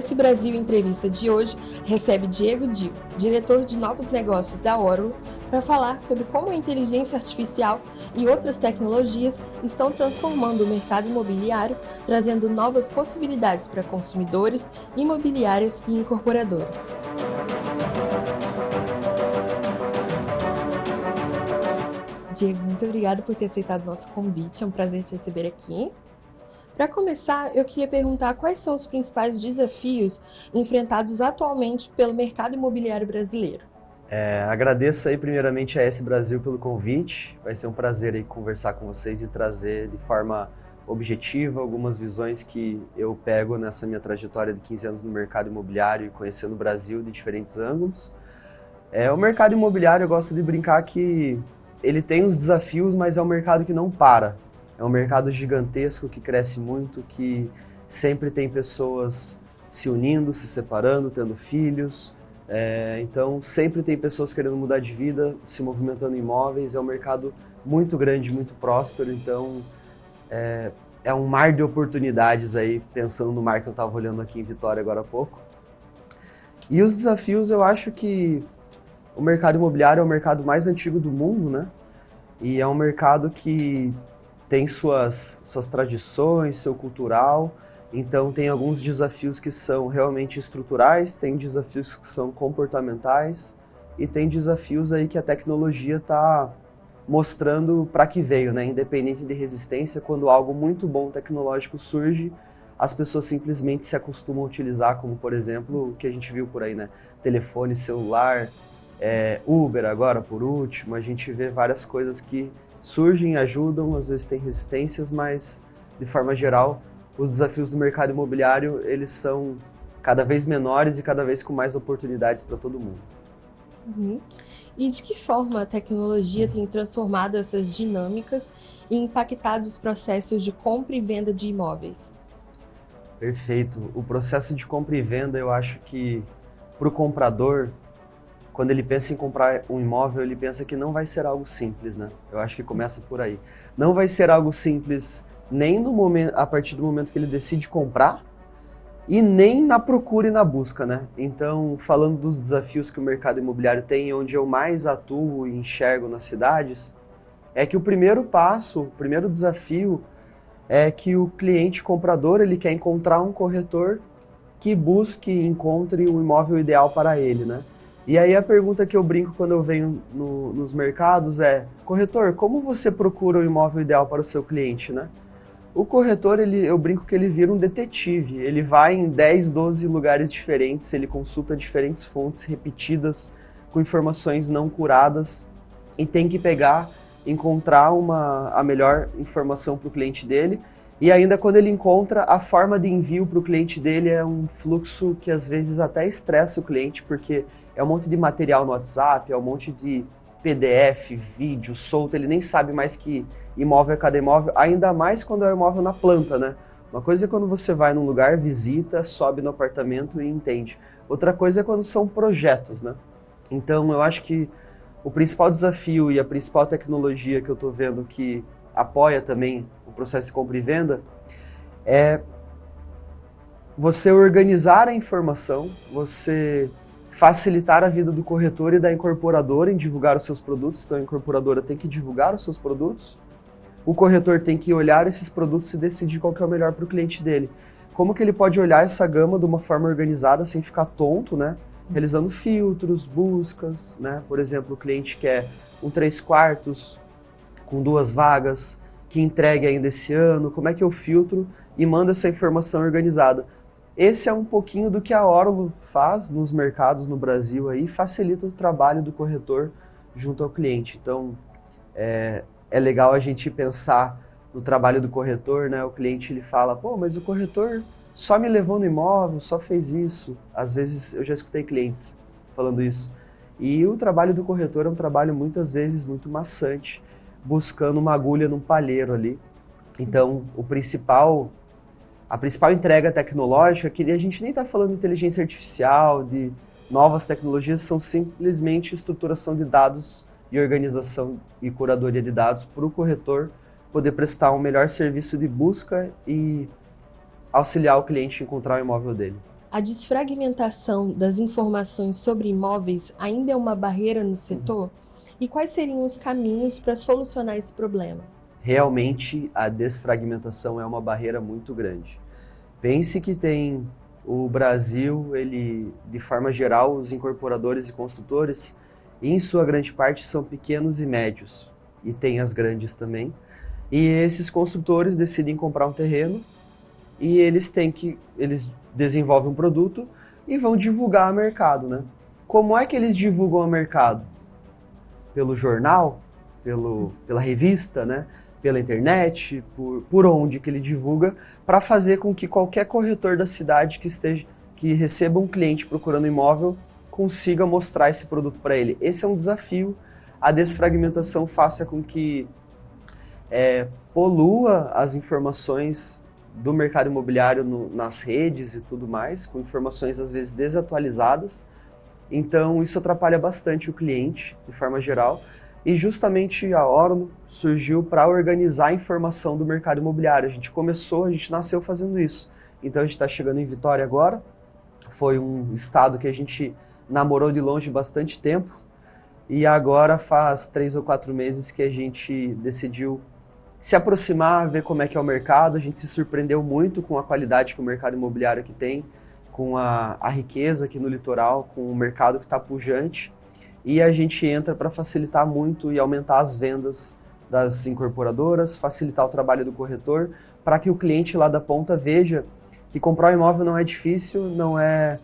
Esse Brasil Entrevista de hoje recebe Diego Dil, diretor de novos negócios da Orlo, para falar sobre como a inteligência artificial e outras tecnologias estão transformando o mercado imobiliário, trazendo novas possibilidades para consumidores, imobiliárias e incorporadoras. Diego, muito obrigada por ter aceitado o nosso convite, é um prazer te receber aqui. Para começar, eu queria perguntar quais são os principais desafios enfrentados atualmente pelo mercado imobiliário brasileiro. Agradeço aí primeiramente a S Brasil pelo convite. Vai ser um prazer aí conversar com vocês e trazer de forma objetiva algumas visões que eu pego nessa minha trajetória de 15 anos no mercado imobiliário e conhecendo o Brasil de diferentes ângulos. O mercado imobiliário, eu gosto de brincar que ele tem os desafios, mas é um mercado que não para. É um mercado gigantesco que cresce muito, que sempre tem pessoas se unindo, se separando, tendo filhos. Então sempre tem pessoas querendo mudar de vida, se movimentando em imóveis. É um mercado muito grande, muito próspero. Então é um mar de oportunidades aí, pensando no mar que eu estava olhando aqui em Vitória agora há pouco. E os desafios, eu acho que o mercado imobiliário é o mercado mais antigo do mundo, né? E é um mercado que tem suas tradições, seu cultural, então tem alguns desafios que são realmente estruturais, tem desafios que são comportamentais e tem desafios aí que a tecnologia está mostrando para que veio, né? Independente de resistência, quando algo muito bom tecnológico surge, as pessoas simplesmente se acostumam a utilizar, como por exemplo o que a gente viu por aí, né? Telefone, celular, Uber agora por último, a gente vê várias coisas que surgem, ajudam, às vezes tem resistências, mas de forma geral os desafios do mercado imobiliário eles são cada vez menores e cada vez com mais oportunidades para todo mundo. Uhum. E de que forma a tecnologia tem transformado essas dinâmicas e impactado os processos de compra e venda de imóveis? Perfeito. O processo de compra e venda, eu acho que para o comprador, quando ele pensa em comprar um imóvel, ele pensa que não vai ser algo simples, né? Eu acho que começa por aí. Não vai ser algo simples nem no momento, a partir do momento que ele decide comprar e nem na procura e na busca, né? Então, falando dos desafios que o mercado imobiliário tem, onde eu mais atuo e enxergo nas cidades, é que o primeiro passo, o primeiro desafio é que o cliente comprador ele quer encontrar um corretor que busque e encontre o imóvel ideal para ele, né? E aí a pergunta que eu brinco quando eu venho nos mercados é: corretor, como você procura o imóvel ideal para o seu cliente, né? O corretor, eu brinco que ele vira um detetive. Ele vai em 10, 12 lugares diferentes, ele consulta diferentes fontes repetidas, com informações não curadas, e tem que encontrar a melhor informação para o cliente dele. E ainda quando ele encontra, a forma de envio para o cliente dele é um fluxo que às vezes até estressa o cliente, porque é um monte de material no WhatsApp, é um monte de PDF, vídeo solto, ele nem sabe mais que imóvel é cada imóvel, ainda mais quando é um imóvel na planta, né? Uma coisa é quando você vai num lugar, visita, sobe no apartamento e entende. Outra coisa é quando são projetos, né? Então eu acho que o principal desafio e a principal tecnologia que eu estou vendo que apoia também o processo de compra e venda é você organizar a informação, você facilitar a vida do corretor e da incorporadora em divulgar os seus produtos. Então a incorporadora tem que divulgar os seus produtos, o corretor tem que olhar esses produtos e decidir qual que é o melhor para o cliente dele. Como que ele pode olhar essa gama de uma forma organizada sem ficar tonto, né? Realizando filtros, buscas, né? Por exemplo, o cliente quer um 3/4 com 2 vagas, que entregue ainda esse ano, como é que eu filtro e mando essa informação organizada. Esse é um pouquinho do que a Orlo faz nos mercados no Brasil aí, facilita o trabalho do corretor junto ao cliente. Então, é legal a gente pensar no trabalho do corretor, né? O cliente ele fala, pô, mas o corretor só me levou no imóvel, só fez isso. Às vezes eu já escutei clientes falando isso. E o trabalho do corretor é um trabalho muitas vezes muito maçante, buscando uma agulha num palheiro ali. Então, a principal entrega tecnológica, que a gente nem está falando de inteligência artificial, de novas tecnologias, são simplesmente estruturação de dados e organização e curadoria de dados para o corretor poder prestar um melhor serviço de busca e auxiliar o cliente a encontrar o imóvel dele. A desfragmentação das informações sobre imóveis ainda é uma barreira no setor? E quais seriam os caminhos para solucionar esse problema? Realmente, a desfragmentação é uma barreira muito grande. Pense que tem o Brasil, ele, de forma geral, os incorporadores e construtores, em sua grande parte, são pequenos e médios. E tem as grandes também. E esses construtores decidem comprar um terreno e eles desenvolvem um produto e vão divulgar ao mercado, né? Como é que eles divulgam ao mercado? Pelo jornal, pela revista, né? Pela internet, por onde que ele divulga, para fazer com que qualquer corretor da cidade que receba um cliente procurando imóvel consiga mostrar esse produto para ele. Esse é um desafio. A desfragmentação faça com que polua as informações do mercado imobiliário nas redes e tudo mais, com informações às vezes desatualizadas. Então isso atrapalha bastante o cliente, de forma geral, e justamente a Orlo surgiu para organizar a informação do mercado imobiliário. A gente nasceu fazendo isso. Então a gente está chegando em Vitória agora, foi um estado que a gente namorou de longe bastante tempo, e agora faz 3 ou 4 meses que a gente decidiu se aproximar, ver como é que é o mercado. A gente se surpreendeu muito com a qualidade que o mercado imobiliário aqui tem, com a riqueza aqui no litoral, com o mercado que está pujante, e a gente entra para facilitar muito e aumentar as vendas das incorporadoras, facilitar o trabalho do corretor, para que o cliente lá da ponta veja que comprar um imóvel não é difícil, não é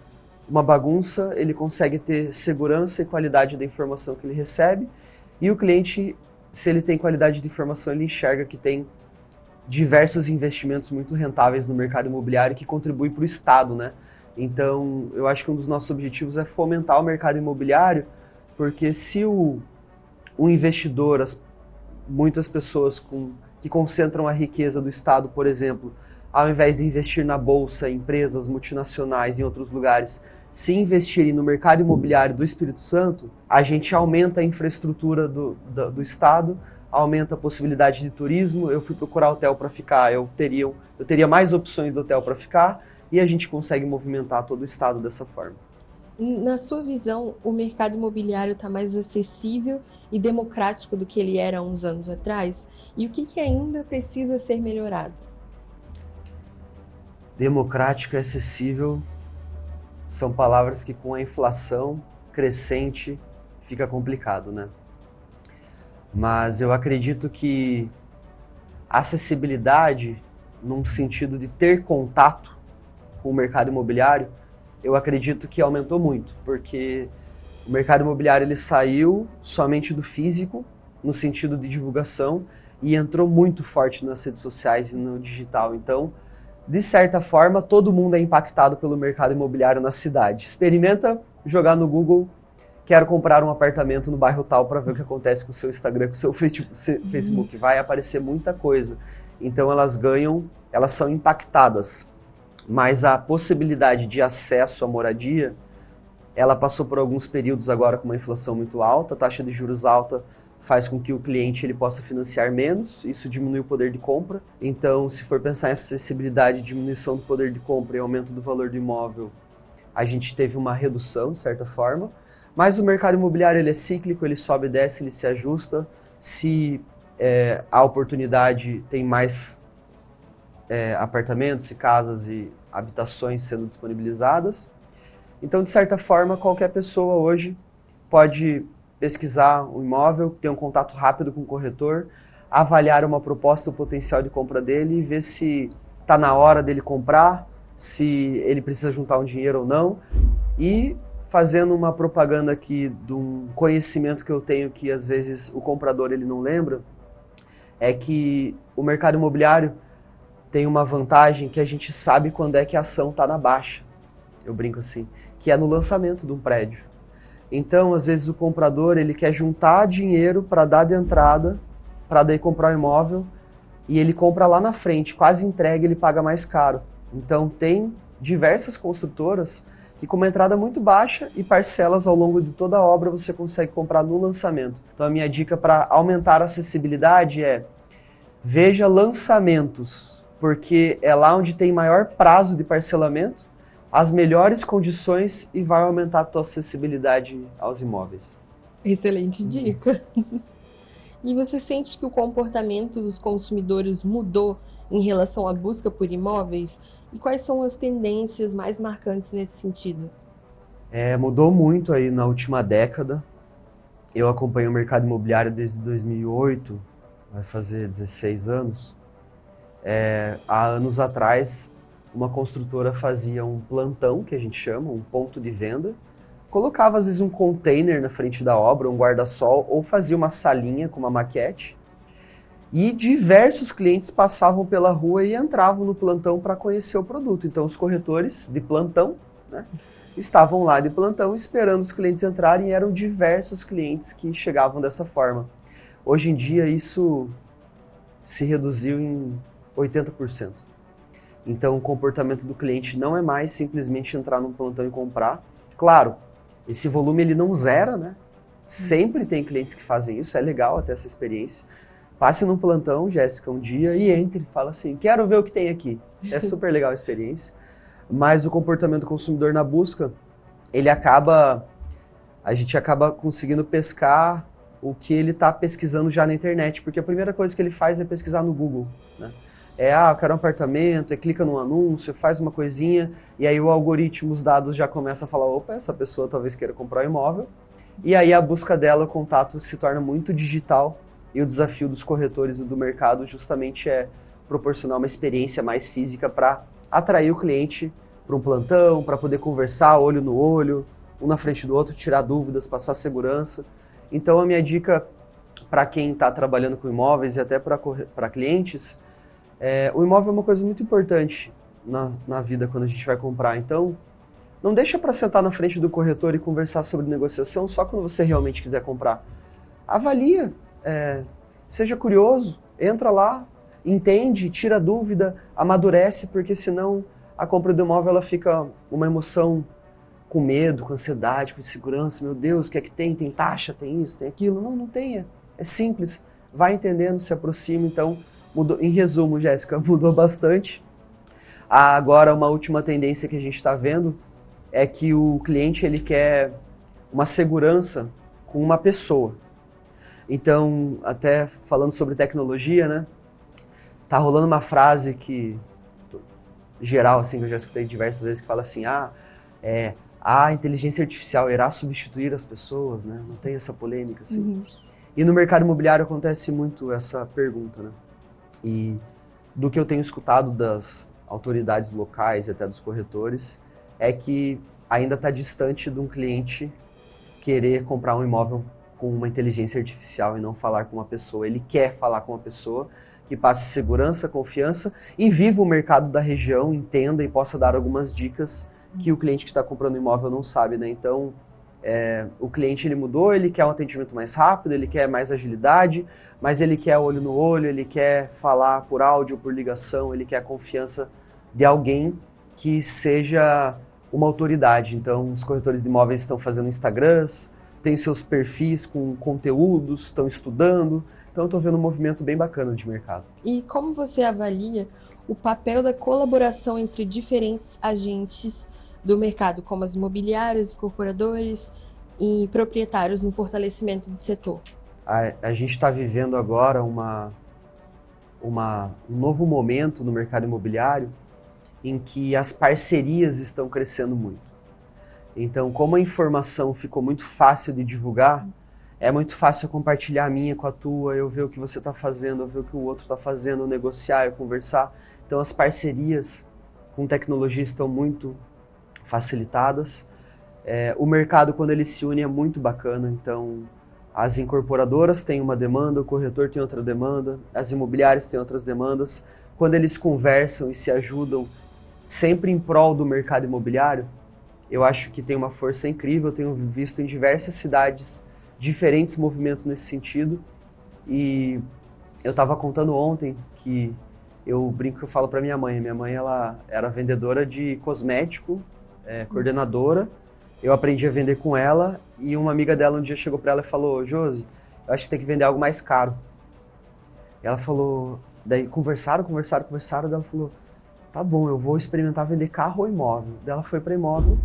uma bagunça, ele consegue ter segurança e qualidade da informação que ele recebe, e o cliente, se ele tem qualidade de informação, ele enxerga que tem diversos investimentos muito rentáveis no mercado imobiliário que contribuem para o Estado, né? Então, eu acho que um dos nossos objetivos é fomentar o mercado imobiliário, porque se o investidor, muitas pessoas que concentram a riqueza do Estado, por exemplo, ao invés de investir na Bolsa, empresas multinacionais em outros lugares, se investirem no mercado imobiliário do Espírito Santo, a gente aumenta a infraestrutura do Estado, aumenta a possibilidade de turismo. Eu fui procurar hotel para ficar, eu teria mais opções de hotel para ficar, e a gente consegue movimentar todo o Estado dessa forma. Na sua visão, o mercado imobiliário está mais acessível e democrático do que ele era há uns anos atrás? E o que ainda precisa ser melhorado? Democrático e acessível são palavras que com a inflação crescente fica complicado, né? Mas eu acredito que a acessibilidade, num sentido de ter contato com o mercado imobiliário, eu acredito que aumentou muito, porque o mercado imobiliário ele saiu somente do físico, no sentido de divulgação, e entrou muito forte nas redes sociais e no digital. Então, de certa forma, todo mundo é impactado pelo mercado imobiliário na cidade. Experimenta jogar no Google, quero comprar um apartamento no bairro tal, para ver o que acontece com o seu Instagram, com o seu Facebook. Vai aparecer muita coisa. Então elas são impactadas. Mas a possibilidade de acesso à moradia, ela passou por alguns períodos agora com uma inflação muito alta, a taxa de juros alta faz com que o cliente ele possa financiar menos, isso diminui o poder de compra. Então, se for pensar em acessibilidade, diminuição do poder de compra e aumento do valor do imóvel, a gente teve uma redução, de certa forma. Mas o mercado imobiliário ele é cíclico, ele sobe e desce, ele se ajusta. Se a oportunidade tem mais apartamentos e casas e habitações sendo disponibilizadas. Então, de certa forma, qualquer pessoa hoje pode pesquisar um imóvel, ter um contato rápido com o corretor, avaliar uma proposta, o potencial de compra dele e ver se está na hora dele comprar, se ele precisa juntar um dinheiro ou não. E fazendo uma propaganda aqui de um conhecimento que eu tenho que às vezes o comprador ele não lembra, é que o mercado imobiliário tem uma vantagem que a gente sabe quando é que a ação está na baixa. Eu brinco assim, que é no lançamento de um prédio. Então, às vezes o comprador ele quer juntar dinheiro para dar de entrada, para daí comprar um imóvel, e ele compra lá na frente, quase entrega, ele paga mais caro. Então, tem diversas construtoras que com uma entrada muito baixa e parcelas ao longo de toda a obra você consegue comprar no lançamento. Então, a minha dica para aumentar a acessibilidade é: veja lançamentos, porque é lá onde tem maior prazo de parcelamento, as melhores condições e vai aumentar a tua acessibilidade aos imóveis. Excelente dica. E você sente que o comportamento dos consumidores mudou em relação à busca por imóveis? E quais são as tendências mais marcantes nesse sentido? Mudou muito aí na última década. Eu acompanho o mercado imobiliário desde 2008, vai fazer 16 anos. Há anos atrás, uma construtora fazia um plantão, que a gente chama, um ponto de venda, colocava às vezes um container na frente da obra, um guarda-sol, ou fazia uma salinha com uma maquete, e diversos clientes passavam pela rua e entravam no plantão para conhecer o produto. Então os corretores de plantão, né, estavam lá de plantão esperando os clientes entrarem, e eram diversos clientes que chegavam dessa forma. Hoje em dia isso se reduziu em 80%. Então o comportamento do cliente não é mais simplesmente entrar num plantão e comprar. Claro, esse volume ele não zera, né? Sempre tem clientes que fazem isso, é legal até essa experiência. Passe num plantão, Jéssica, um dia e entre, fala assim, quero ver o que tem aqui. É super legal a experiência. Mas o comportamento do consumidor na busca, a gente acaba conseguindo pescar o que ele está pesquisando já na internet, porque a primeira coisa que ele faz é pesquisar no Google, né? Eu quero um apartamento, clica num anúncio, faz uma coisinha, e aí o algoritmo, os dados já começam a falar, opa, essa pessoa talvez queira comprar um imóvel, e aí a busca dela, o contato se torna muito digital, e o desafio dos corretores e do mercado justamente é proporcionar uma experiência mais física para atrair o cliente para um plantão, para poder conversar olho no olho, um na frente do outro, tirar dúvidas, passar segurança. Então a minha dica para quem está trabalhando com imóveis e até para clientes, o imóvel é uma coisa muito importante na vida quando a gente vai comprar. Então, não deixa para sentar na frente do corretor e conversar sobre negociação só quando você realmente quiser comprar. Avalia, seja curioso, entra lá, entende, tira dúvida, amadurece, porque senão a compra do imóvel ela fica uma emoção com medo, com ansiedade, com insegurança. Meu Deus, o que é que tem? Tem taxa, tem isso, tem aquilo? Não, não tenha. É simples. Vai entendendo, se aproxima. Então, mudou, em resumo, Jéssica, mudou bastante. Agora, uma última tendência que a gente está vendo é que o cliente ele quer uma segurança com uma pessoa. Então, até falando sobre tecnologia, né? Tá rolando uma frase que geral, assim, que eu já escutei diversas vezes, que fala assim, a inteligência artificial irá substituir as pessoas, né? Não tem essa polêmica, assim. Uhum. E no mercado imobiliário acontece muito essa pergunta, né? E do que eu tenho escutado das autoridades locais e até dos corretores, é que ainda está distante de um cliente querer comprar um imóvel com uma inteligência artificial e não falar com uma pessoa. Ele quer falar com uma pessoa que passe segurança, confiança e viva o mercado da região, entenda e possa dar algumas dicas que o cliente que está comprando imóvel não sabe, né? Então, o cliente ele mudou, ele quer um atendimento mais rápido, ele quer mais agilidade, mas ele quer olho no olho, ele quer falar por áudio, por ligação, ele quer a confiança de alguém que seja uma autoridade. Então, os corretores de imóveis estão fazendo Instagrams, têm seus perfis com conteúdos, estão estudando. Então, eu estou vendo um movimento bem bacana de mercado. E como você avalia o papel da colaboração entre diferentes agentes do mercado, como as imobiliárias, incorporadores e proprietários no fortalecimento do setor? A gente está vivendo agora um novo momento no mercado imobiliário em que as parcerias estão crescendo muito. Então, como a informação ficou muito fácil de divulgar, é muito fácil eu compartilhar a minha com a tua, eu ver o que você está fazendo, eu ver o que o outro está fazendo, eu negociar, eu conversar. Então, as parcerias com tecnologia estão muito facilitadas. O mercado, quando ele se une, é muito bacana. Então, as incorporadoras têm uma demanda, o corretor tem outra demanda, as imobiliárias têm outras demandas. Quando eles conversam e se ajudam, sempre em prol do mercado imobiliário, eu acho que tem uma força incrível. Eu tenho visto em diversas cidades diferentes movimentos nesse sentido. E eu estava contando ontem que eu brinco que eu falo para minha mãe. Minha mãe ela era vendedora de cosmético, coordenadora. Eu aprendi a vender com ela e uma amiga dela um dia chegou para ela e falou: Josi, eu acho que tem que vender algo mais caro. Ela falou, daí conversaram, daí ela falou: Tá bom, eu vou experimentar vender carro ou imóvel. Daí ela foi para imóvel,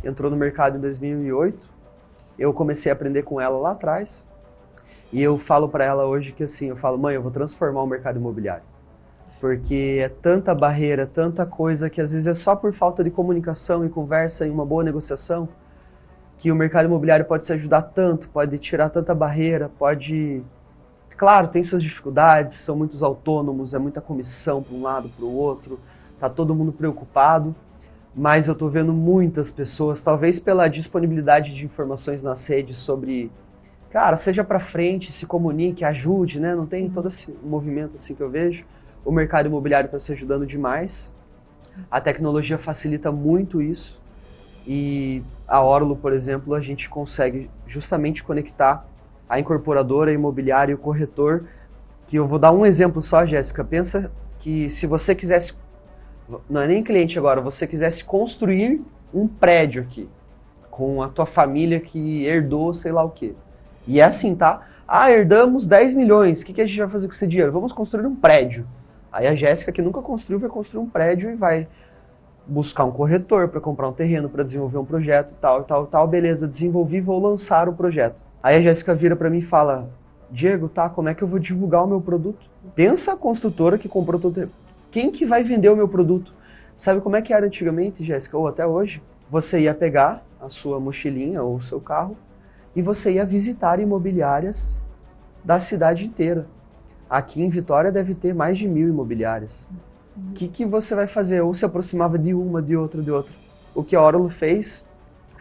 entrou no mercado em 2008, eu comecei a aprender com ela lá atrás, e eu falo para ela hoje que assim, eu falo, mãe, eu vou transformar o mercado imobiliário. Porque é tanta barreira, tanta coisa que às vezes é só por falta de comunicação e conversa e uma boa negociação que o mercado imobiliário pode se ajudar tanto, pode tirar tanta barreira, pode... Claro, tem suas dificuldades, são muitos autônomos, é muita comissão para um lado, para o outro, tá todo mundo preocupado, mas eu estou vendo muitas pessoas, talvez pela disponibilidade de informações nas redes sobre, cara, seja para frente, se comunique, ajude, né? Não tem todo esse movimento assim que eu vejo. O mercado imobiliário está se ajudando demais, a tecnologia facilita muito isso, e a Orlo, por exemplo, a gente consegue justamente conectar a incorporadora, a imobiliária e o corretor, que eu vou dar um exemplo só, Jéssica. Pensa que se você quisesse, não é nem cliente agora, você quisesse construir um prédio aqui, com a tua família que herdou sei lá o quê. E é assim, tá? Ah, herdamos 10 milhões, o que a gente vai fazer com esse dinheiro? Vamos construir um prédio. Aí a Jéssica, que nunca construiu, vai construir um prédio e vai buscar um corretor para comprar um terreno, para desenvolver um projeto, tal, beleza, desenvolvi, vou lançar o projeto. Aí a Jéssica vira para mim e fala, Diego, tá, como é que eu vou divulgar o meu produto? Pensa a construtora que comprou todo o terreno. Quem que vai vender o meu produto? Sabe como é que era antigamente, Jéssica, ou até hoje? Você ia pegar a sua mochilinha ou o seu carro e você ia visitar imobiliárias da cidade inteira. Aqui em Vitória deve ter mais de 1000 imobiliárias. O que você vai fazer? Ou se aproximava de uma, de outra, de outra. O que a Orlo fez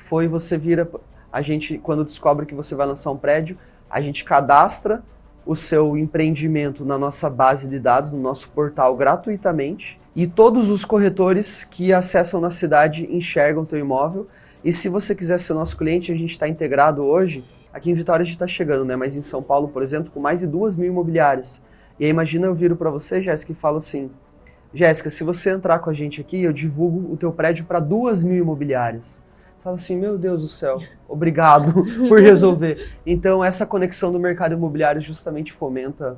foi você vira... A gente, quando descobre que você vai lançar um prédio, a gente cadastra o seu empreendimento na nossa base de dados, no nosso portal gratuitamente. E todos os corretores que acessam na cidade enxergam o teu imóvel. E se você quiser ser nosso cliente, a gente está integrado hoje. Aqui em Vitória a gente está chegando, né? Mas em São Paulo, por exemplo, com mais de 2.000 imobiliárias. E aí imagina eu viro para você, Jéssica, e falo assim... Jéssica, se você entrar com a gente aqui, eu divulgo o teu prédio para 2.000 imobiliárias. Você fala assim, meu Deus do céu, obrigado por resolver. Então essa conexão do mercado imobiliário justamente fomenta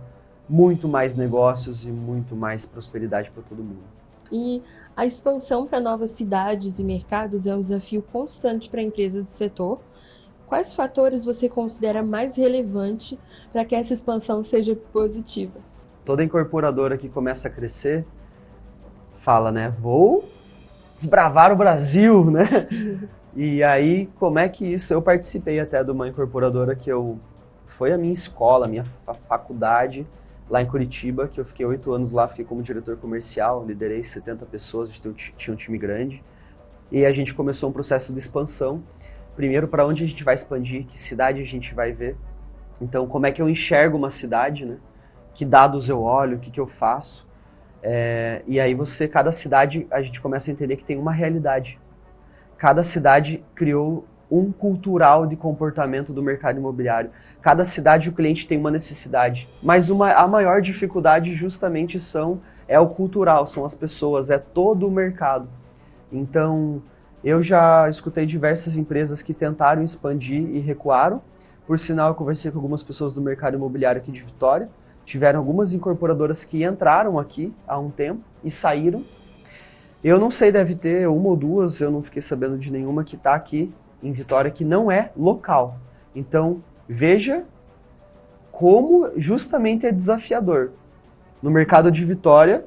muito mais negócios e muito mais prosperidade para todo mundo. E a expansão para novas cidades e mercados é um desafio constante para empresas do setor. Quais fatores você considera mais relevante para que essa expansão seja positiva? Toda incorporadora que começa a crescer fala, né, vou desbravar o Brasil, né? E aí, como é que isso... Eu participei até de uma incorporadora que foi a minha escola, a minha faculdade, lá em Curitiba, que eu fiquei 8 anos lá, fiquei como diretor comercial, liderei 70 pessoas, a gente tinha um time grande. E a gente começou um processo de expansão. Primeiro, para onde a gente vai expandir, que cidade a gente vai ver. Então, como é que eu enxergo uma cidade, né? Que dados eu olho, o que eu faço. E aí cada cidade, a gente começa a entender que tem uma realidade. Cada cidade criou um cultural de comportamento do mercado imobiliário. Cada cidade o cliente tem uma necessidade. Mas a maior dificuldade justamente é o cultural, são as pessoas, é todo o mercado. Então, eu já escutei diversas empresas que tentaram expandir e recuaram. Por sinal, eu conversei com algumas pessoas do mercado imobiliário aqui de Vitória. Tiveram algumas incorporadoras que entraram aqui há um tempo e saíram. Eu não sei, deve ter uma ou duas, eu não fiquei sabendo de nenhuma que está aqui em Vitória que não é local. Então, veja como justamente é desafiador. No mercado de Vitória,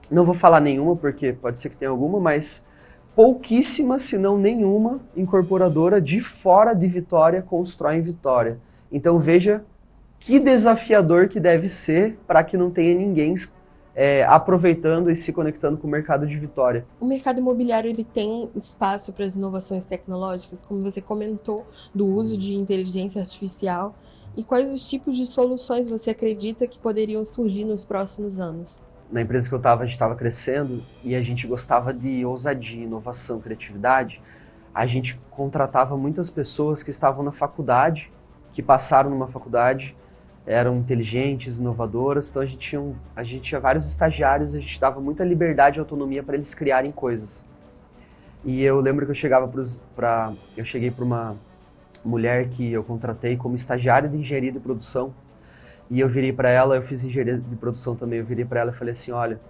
não vou falar nenhuma porque pode ser que tenha alguma, mas pouquíssima, se não nenhuma, incorporadora de fora de Vitória constrói em Vitória. Então veja que desafiador que deve ser para que não tenha ninguém aproveitando e se conectando com o mercado de Vitória. O mercado imobiliário ele tem espaço para as inovações tecnológicas, como você comentou, do uso de inteligência artificial. E quais os tipos de soluções você acredita que poderiam surgir nos próximos anos? Na empresa que eu estava, a gente estava crescendo e a gente gostava de ousadia, inovação, criatividade. A gente contratava muitas pessoas que estavam na faculdade, que passaram numa faculdade, eram inteligentes, inovadoras, então a gente tinha vários estagiários, a gente dava muita liberdade e autonomia para eles criarem coisas. E eu lembro que eu cheguei para uma mulher que eu contratei como estagiária de engenharia de produção, e eu virei para ela, eu fiz engenharia de produção também, eu virei para ela e falei assim, olha,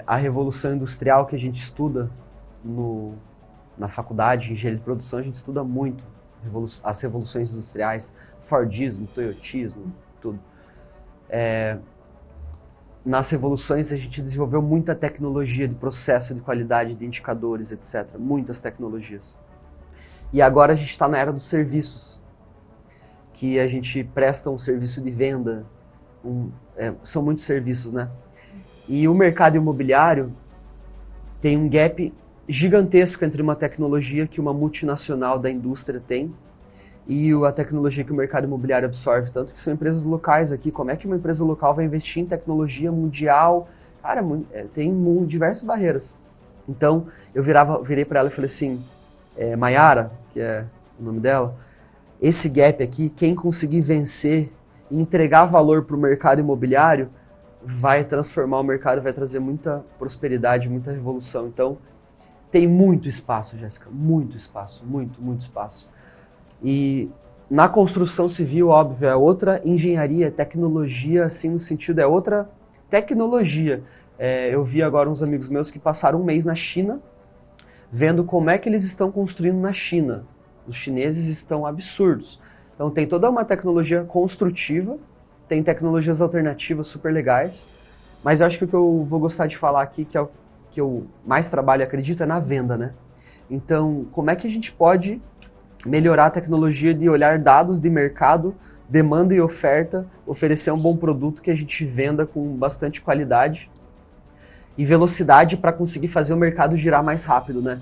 A revolução industrial que a gente estuda na faculdade, em engenharia de produção, a gente estuda muito as revoluções industriais, Fordismo, Toyotismo, tudo. Nas revoluções a gente desenvolveu muita tecnologia de processo, de qualidade, de indicadores, etc. Muitas tecnologias. E agora a gente está na era dos serviços, que a gente presta um serviço de venda, são muitos serviços, né? E o mercado imobiliário tem um gap gigantesco entre uma tecnologia que uma multinacional da indústria tem e a tecnologia que o mercado imobiliário absorve, tanto que são empresas locais aqui. Como é que uma empresa local vai investir em tecnologia mundial? Cara, tem diversas barreiras. Então, eu virei para ela e falei assim, Mayara, que é o nome dela, esse gap aqui, quem conseguir vencer e entregar valor para o mercado imobiliário, vai transformar o mercado, vai trazer muita prosperidade, muita revolução. Então, tem muito espaço, Jéssica, muito espaço, muito espaço. E na construção civil, óbvio, é outra engenharia, é tecnologia, assim, no sentido, é outra tecnologia. Eu vi agora uns amigos meus que passaram um mês na China, vendo como é que eles estão construindo na China. Os chineses estão absurdos. Então tem toda uma tecnologia construtiva, tem tecnologias alternativas super legais, mas eu acho que o que eu vou gostar de falar aqui, que é o que eu mais trabalho e acredito, é na venda, né? Então, como é que a gente pode melhorar a tecnologia de olhar dados de mercado, demanda e oferta, oferecer um bom produto que a gente venda com bastante qualidade e velocidade para conseguir fazer o mercado girar mais rápido, né?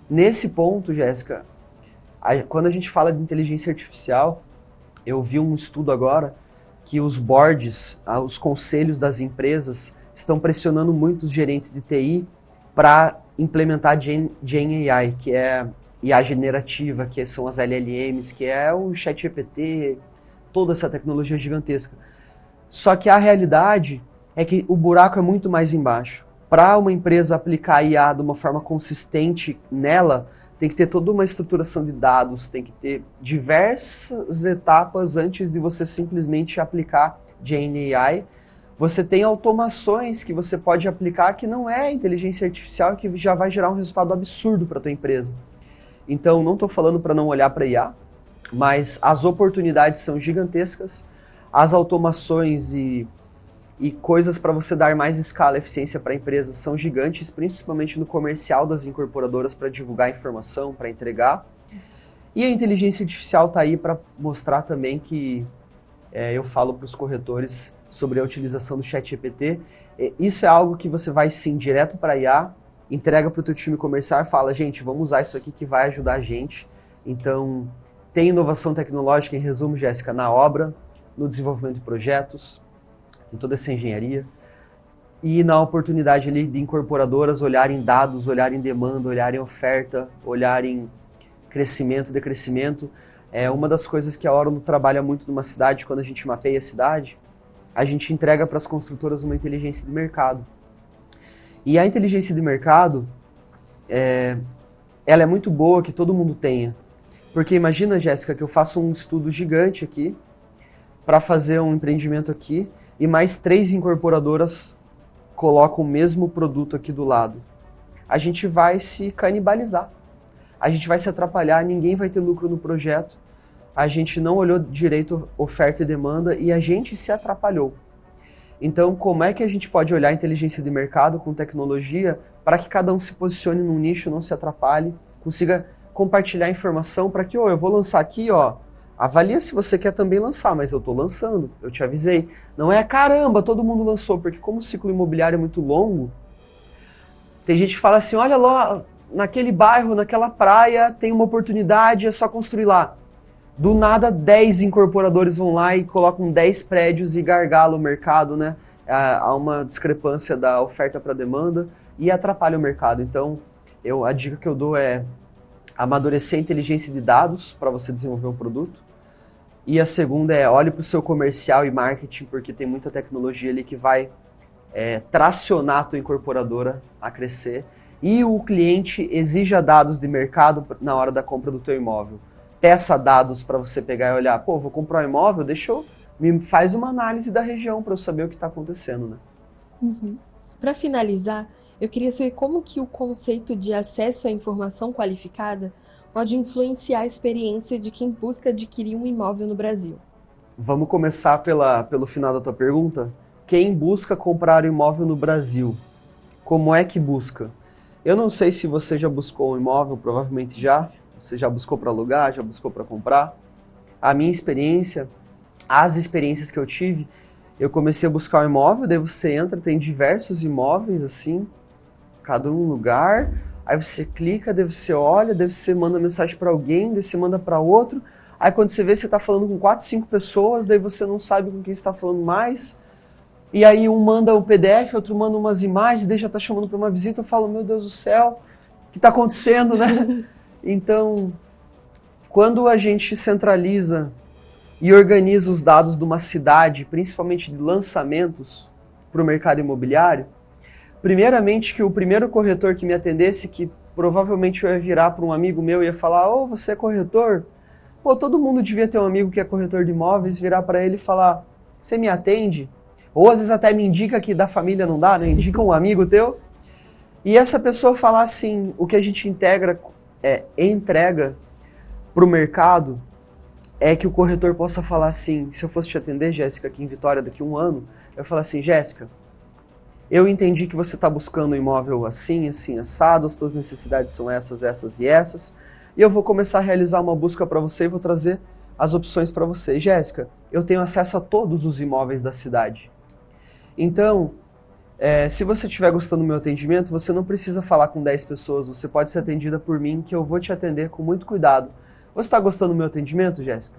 Nesse ponto, Jéssica, quando a gente fala de inteligência artificial, eu vi um estudo agora que os boards, os conselhos das empresas estão pressionando muito os gerentes de TI para implementar Gen AI, que é IA generativa, que são as LLMs, que é o ChatGPT, toda essa tecnologia gigantesca. Só que a realidade é que o buraco é muito mais embaixo. Para uma empresa aplicar IA de uma forma consistente nela, tem que ter toda uma estruturação de dados, tem que ter diversas etapas antes de você simplesmente aplicar Gen AI. Você tem automações que você pode aplicar que não é inteligência artificial, que já vai gerar um resultado absurdo para a tua empresa. Então, não estou falando para não olhar para IA, mas as oportunidades são gigantescas, as automações e coisas para você dar mais escala e eficiência para empresas são gigantes, principalmente no comercial das incorporadoras para divulgar informação, para entregar. E a inteligência artificial está aí para mostrar também que eu falo para os corretores sobre a utilização do ChatGPT. Isso é algo que você vai sim direto para a IA, entrega para o teu time comercial e fala, gente, vamos usar isso aqui que vai ajudar a gente. Então, tem inovação tecnológica, em resumo, Jéssica, na obra, no desenvolvimento de projetos, em toda essa engenharia, e na oportunidade ali de incorporadoras olharem dados, olharem demanda, olharem oferta, olharem crescimento, decrescimento. Uma das coisas que a Orlo trabalha muito numa cidade, quando a gente mapeia a cidade, a gente entrega para as construtoras uma inteligência de mercado. E a inteligência de mercado, ela é muito boa que todo mundo tenha. Porque imagina, Jéssica, que eu faço um estudo gigante aqui, para fazer um empreendimento aqui, e mais 3 incorporadoras colocam o mesmo produto aqui do lado. A gente vai se canibalizar. A gente vai se atrapalhar, ninguém vai ter lucro no projeto. A gente não olhou direito oferta e demanda e a gente se atrapalhou. Então, como é que a gente pode olhar a inteligência de mercado com tecnologia para que cada um se posicione num nicho, não se atrapalhe, consiga compartilhar informação para que, eu vou lançar aqui, avalia se você quer também lançar, mas eu estou lançando, eu te avisei. Não é, caramba, todo mundo lançou, porque como o ciclo imobiliário é muito longo, tem gente que fala assim, olha lá, naquele bairro, naquela praia, tem uma oportunidade, é só construir lá. Do nada, 10 incorporadores vão lá e colocam 10 prédios e gargalam o mercado, né? Há uma discrepância da oferta para a demanda e atrapalha o mercado. Então, a dica que eu dou é amadurecer a inteligência de dados para você desenvolver um produto. E a segunda é olhe para o seu comercial e marketing, porque tem muita tecnologia ali que vai tracionar a tua incorporadora a crescer. E o cliente exija dados de mercado na hora da compra do teu imóvel. Peça dados para você pegar e olhar, vou comprar um imóvel, me faz uma análise da região para eu saber o que está acontecendo, né? Uhum. Para finalizar, eu queria saber como que o conceito de acesso à informação qualificada pode influenciar a experiência de quem busca adquirir um imóvel no Brasil. Vamos começar pelo final da tua pergunta? Quem busca comprar um imóvel no Brasil? Como é que busca? Eu não sei se você já buscou um imóvel, provavelmente já. Você já buscou para alugar, já buscou para comprar. A minha experiência, as experiências que eu tive, eu comecei a buscar um imóvel, daí você entra, tem diversos imóveis assim, cada um lugar, aí você clica, daí você olha, daí você manda mensagem para alguém, daí você manda para outro, aí quando você vê, você está falando com 4, 5 pessoas, daí você não sabe com quem está falando mais, e aí um manda o PDF, outro manda umas imagens, daí já está chamando para uma visita, eu falo, meu Deus do céu, o que está acontecendo, né? Então, quando a gente centraliza e organiza os dados de uma cidade, principalmente de lançamentos para o mercado imobiliário, primeiramente que o primeiro corretor que me atendesse, que provavelmente eu ia virar para um amigo meu e ia falar, ô, você é corretor? Pô, todo mundo devia ter um amigo que é corretor de imóveis, virar para ele e falar, você me atende? Ou às vezes até me indica que da família não dá, né? Indica um amigo teu. E essa pessoa falar assim, o que a gente entrega para o mercado é que o corretor possa falar assim, se eu fosse te atender, Jéssica, aqui em Vitória daqui a um ano, eu falar assim, Jéssica, eu entendi que você está buscando um imóvel assim, assim, assado, as suas necessidades são essas, essas e essas, e eu vou começar a realizar uma busca para você e vou trazer as opções para você. Jéssica, eu tenho acesso a todos os imóveis da cidade. Então, se você estiver gostando do meu atendimento, você não precisa falar com 10 pessoas, você pode ser atendida por mim, que eu vou te atender com muito cuidado. Você está gostando do meu atendimento, Jéssica?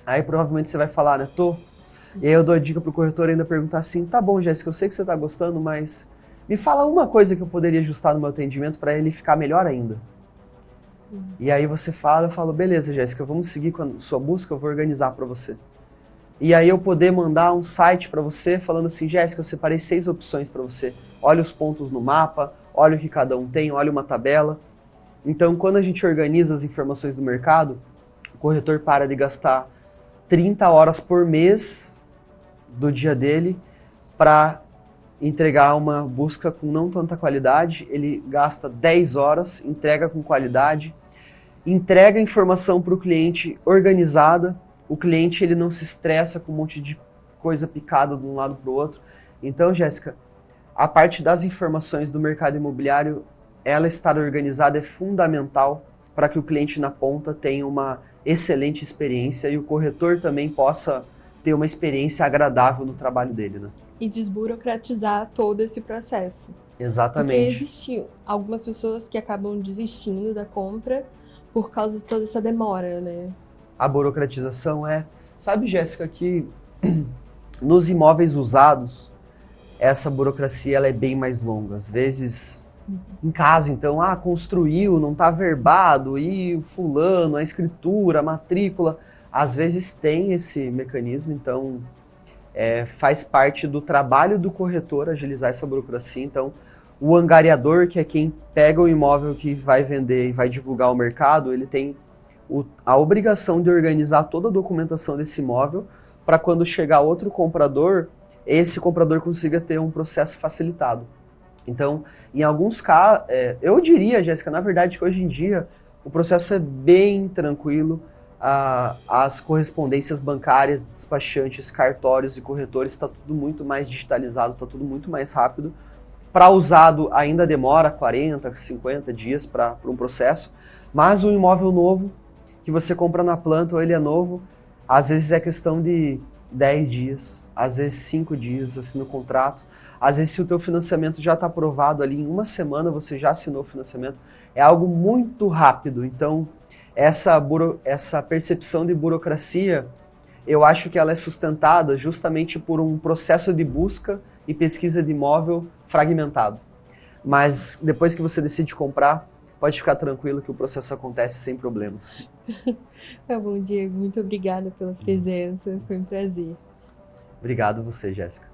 Aí provavelmente você vai falar, né, tô. E aí eu dou a dica pro corretor ainda perguntar assim, tá bom, Jéssica, eu sei que você está gostando, mas me fala uma coisa que eu poderia ajustar no meu atendimento para ele ficar melhor ainda. E aí você fala, eu falo, beleza, Jéssica, vamos seguir com a sua busca, eu vou organizar para você. E aí eu poder mandar um site para você falando assim, Jéssica, eu separei 6 opções para você. Olha os pontos no mapa, olha o que cada um tem, olha uma tabela. Então, quando a gente organiza as informações do mercado, o corretor para de gastar 30 horas por mês do dia dele para entregar uma busca com não tanta qualidade. Ele gasta 10 horas, entrega com qualidade, entrega a informação para o cliente organizada. O cliente ele não se estressa com um monte de coisa picada de um lado para o outro. Então, Jéssica, a parte das informações do mercado imobiliário, ela estar organizada é fundamental para que o cliente na ponta tenha uma excelente experiência e o corretor também possa ter uma experiência agradável no trabalho dele, né? E desburocratizar todo esse processo. Exatamente. Porque existem algumas pessoas que acabam desistindo da compra por causa de toda essa demora, né? A burocratização é... Sabe, Jéssica, que nos imóveis usados, essa burocracia ela é bem mais longa. Às vezes, em casa, então, construiu, não está verbado, e o fulano, a escritura, a matrícula, às vezes tem esse mecanismo, então faz parte do trabalho do corretor agilizar essa burocracia. Então, o angariador, que é quem pega o imóvel que vai vender e vai divulgar ao mercado, ele tem a obrigação de organizar toda a documentação desse imóvel para quando chegar outro comprador, esse comprador consiga ter um processo facilitado. Então, em alguns casos, eu diria, Jéssica, na verdade que hoje em dia o processo é bem tranquilo, as correspondências bancárias, despachantes, cartórios e corretores, está tudo muito mais digitalizado, está tudo muito mais rápido. Para usado ainda demora 40, 50 dias para um processo, mas um imóvel novo, que você compra na planta ou ele é novo, às vezes é questão de 10 dias, às vezes 5 dias, assina o contrato. Às vezes se o teu financiamento já está aprovado ali, em uma semana você já assinou o financiamento. É algo muito rápido. Então, essa percepção de burocracia, eu acho que ela é sustentada justamente por um processo de busca e pesquisa de imóvel fragmentado. Mas depois que você decide comprar, pode ficar tranquilo que o processo acontece sem problemas. Tá bom, Diego. Muito obrigada pela presença. Foi um prazer. Obrigado você, Jéssica.